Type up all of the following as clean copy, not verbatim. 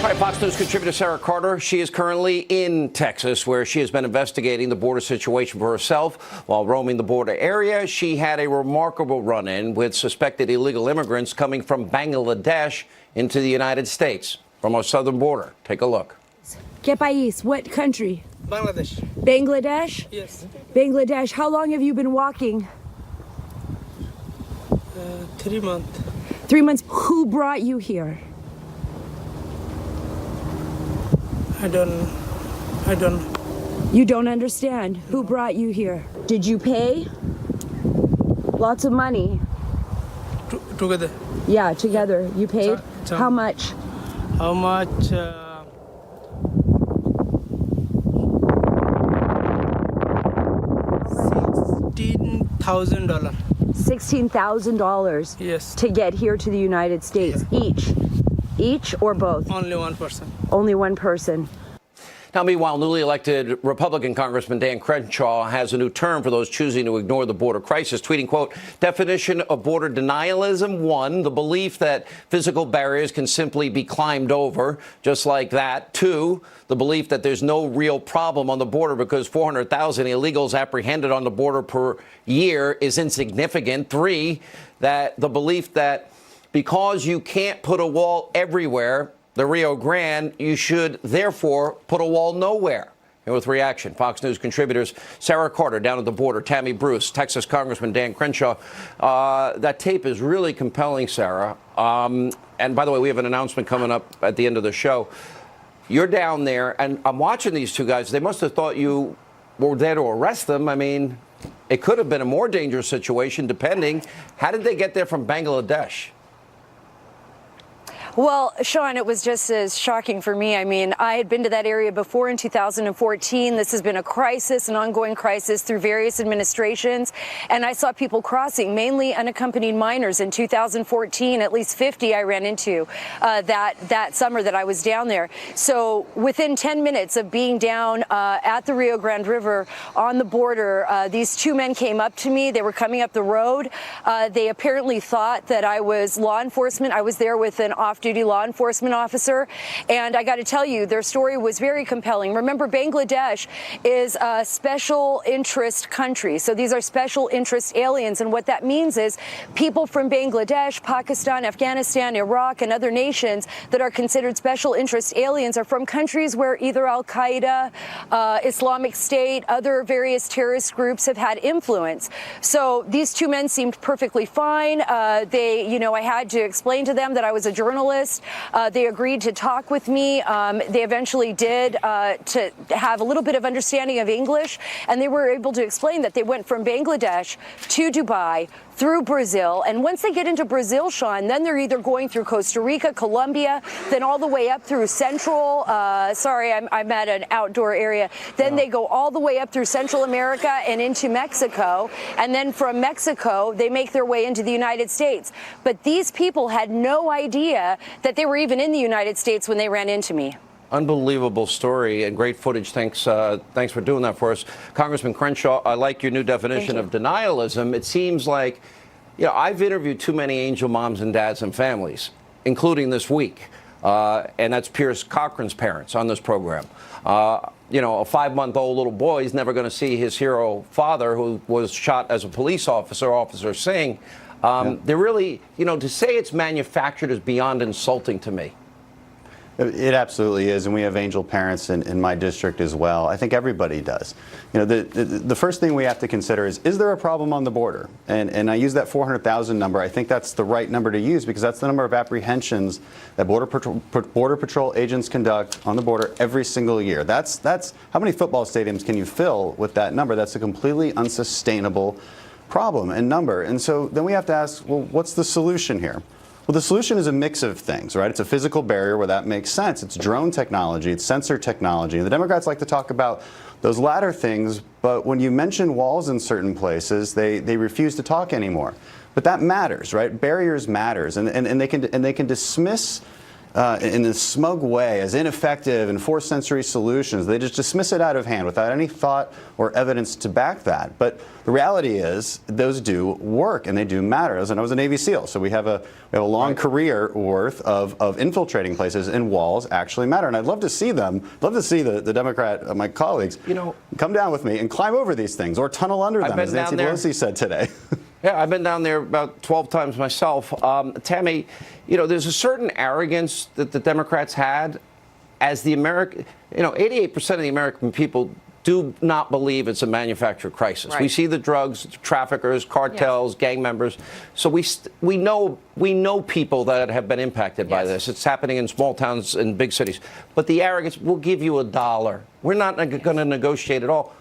All right, Fox News contributor Sarah Carter. She is currently in Texas, where she has been investigating the border situation for herself. While roaming the border area, she had a remarkable run-in with suspected illegal immigrants coming from Bangladesh into the United States from our southern border. Take a look. ¿Qué país? What country? Bangladesh. Bangladesh? Yes. Bangladesh. How long have you been walking? 3 months. 3 months. Who brought you here? I don't. You don't understand. Who brought you here? Did you pay? Lots of money. Together. Yeah, together. You paid? How much? How much? $16,000. $16,000. Yes. To get here to the United States. Yeah. Each or both? Only one person. Only one person. Now, meanwhile, newly elected Republican Congressman Dan Crenshaw has a new term for those choosing to ignore the border crisis, tweeting, quote, definition of border denialism: 1, the belief that physical barriers can simply be climbed over just like that. 2, the belief that there's no real problem on the border because 400,000 illegals apprehended on the border per year is insignificant. 3, that the belief that because you can't put a wall everywhere, the Rio Grande, you should therefore put a wall nowhere. And with reaction, Fox News contributors Sarah Carter down at the border, Tammy Bruce, Texas Congressman Dan Crenshaw. That tape is really compelling, Sarah. And by the way, we have an announcement coming up at the end of the show. You're down there, and I'm watching these two guys. They must have thought you were there to arrest them. I mean, it could have been a more dangerous situation, depending. How did they get there from Bangladesh? Well, Sean, it was just as shocking for me. I mean, I had been to that area before in 2014. This has been a crisis, an ongoing crisis through various administrations. And I saw people crossing, mainly unaccompanied minors. In 2014, at least 50 I ran into that summer that I was down there. So within 10 minutes of being down at the Rio Grande River on the border, these two men came up to me. They were coming up the road. They apparently thought that I was law enforcement. I was there with an off-duty law enforcement officer, and I got to tell you, their story was very compelling. Remember, Bangladesh is a special interest country, so these are special interest aliens, and what that means is people from Bangladesh, Pakistan, Afghanistan, Iraq, and other nations that are considered special interest aliens are from countries where either Al-Qaeda, Islamic State, other various terrorist groups have had influence. So these two men seemed perfectly fine. I had to explain to them that I was a journalist. They agreed to talk with me. They eventually did to have a little bit of understanding of English, and they were able to explain that they went from Bangladesh to Dubai through Brazil. And once they get into Brazil, Sean, then they're either going through Costa Rica, Colombia, then all the way up through Central. I'm at an outdoor area. Then they go all the way up through Central America and into Mexico. And then from Mexico, they make their way into the United States. But these people had no idea that they were even in the United States when they ran into me. Unbelievable story and great footage. Thanks for doing that for us. Congressman Crenshaw, I like your new definition of denialism. It seems like, I've interviewed too many angel moms and dads and families, including this week. And that's Pierce Cochran's parents on this program. A 5-month-old little boy is never going to see his hero father, who was shot as a police officer, Officer Singh. They're really, to say it's manufactured is beyond insulting to me. It absolutely is, and we have angel parents in my district as well. I think everybody does. The first thing we have to consider is there a problem on the border? And I use that 400,000 number. I think that's the right number to use because that's the number of apprehensions that Border Patrol agents conduct on the border every single year. That's how many football stadiums can you fill with that number? That's a completely unsustainable problem and number. And so then we have to ask, well, what's the solution here? Well, the solution is a mix of things, right? It's a physical barrier where that makes sense. It's drone technology, it's sensor technology. And the Democrats like to talk about those latter things, but when you mention walls in certain places, they refuse to talk anymore. But that matters, right? Barriers matters, and they can dismiss in this smug way as ineffective and fourth century solutions. They just dismiss it out of hand without any thought or evidence to back that. But the reality is those do work and they do matter. As I was a Navy SEAL, so we have a long career worth of infiltrating places, and walls actually matter. And I'd love to see the Democrat, my colleagues, come down with me and climb over these things or tunnel under them, as Nancy Pelosi said today. Yeah, I've been down there about 12 times myself. Tammy, there's a certain arrogance that the Democrats had as the 88% of the American people do not believe it's a manufactured crisis. Right. We see the drugs, traffickers, cartels, gang members. So we know people that have been impacted by this. It's happening in small towns and big cities. But the arrogance, we'll give you $1. We're not going to negotiate at all.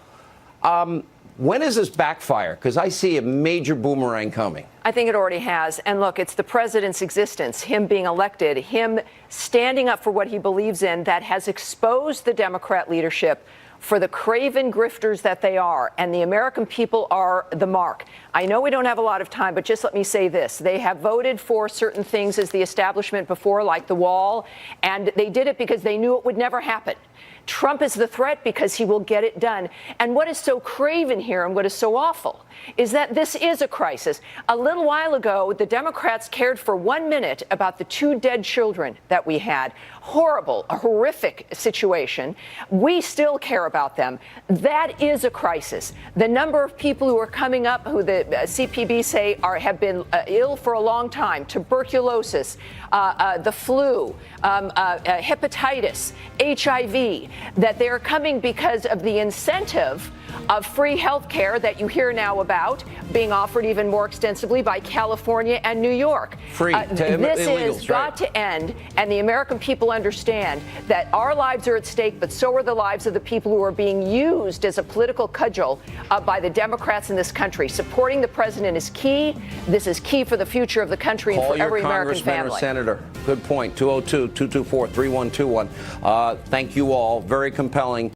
When does this backfire? Because I see a major boomerang coming. I think it already has. And look, it's the president's existence, him being elected, him standing up for what he believes in, that has exposed the Democrat leadership for the craven grifters that they are. And the American people are the mark. I know we don't have a lot of time, but just let me say this. They have voted for certain things as the establishment before, like the wall, and they did it because they knew it would never happen. Trump is the threat because he will get it done. And what is so craven here and what is so awful is that this is a crisis. A little while ago, the Democrats cared for 1 minute about the 2 dead children that we had. Horrible, a horrific situation. We still care about them. That is a crisis. The number of people who are coming up who the CPB say have been ill for a long time, tuberculosis, the flu, hepatitis, HIV, that they're coming because of the incentive of free health care that you hear now about being offered even more extensively by California and New York. Free to this illegals, has got to end, and the American people understand that our lives are at stake, but so are the lives of the people who are being used as a political cudgel by the Democrats in this country. Supporting the president is key. This is key for the future of the country and for every American family. Or senator. Good point. 202-224-3121. Thank you all. Very compelling.